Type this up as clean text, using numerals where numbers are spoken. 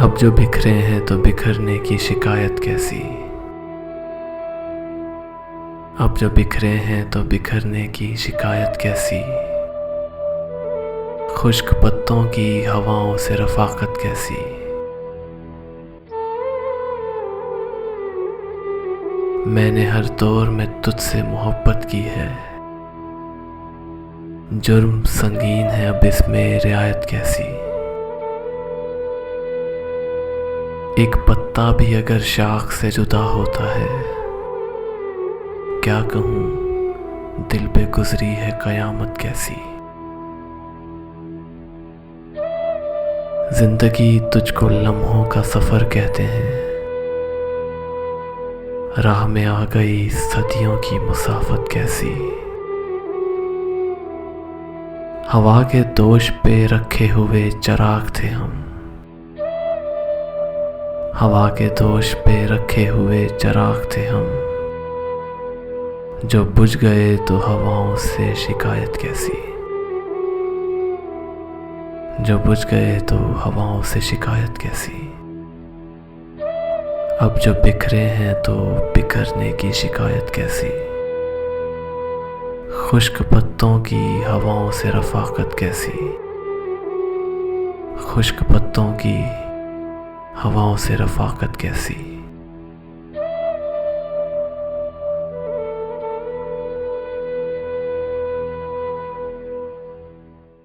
अब जो बिखरे हैं तो बिखरने की शिकायत कैसी। अब जो बिखरे हैं तो बिखरने की शिकायत कैसी। खुश्क पत्तों की हवाओं से रफाकत कैसी। मैंने हर दौर में तुझसे मोहब्बत की है। जुर्म संगीन है अब इसमें रियायत कैसी। एक पत्ता भी अगर शाख से जुदा होता है, क्या कहूँ दिल पे गुजरी है कयामत कैसी। जिंदगी तुझको लम्हों का सफर कहते हैं, राह में आ गई सदियों की मुसाफत कैसी। हवा के दोष पे रखे हुए चिराग थे हम, हवा के दोष पे रखे हुए चिराग थे हम। जो बुझ गए तो हवाओं से शिकायत कैसी। जो बुझ गए तो हवाओं से शिकायत कैसी। अब जो बिखरे हैं तो बिखरने की शिकायत कैसी। खुश्क पत्तों की हवाओं से रफाकत कैसी। खुश्क पत्तों की हवाओं से रफाकत कैसी।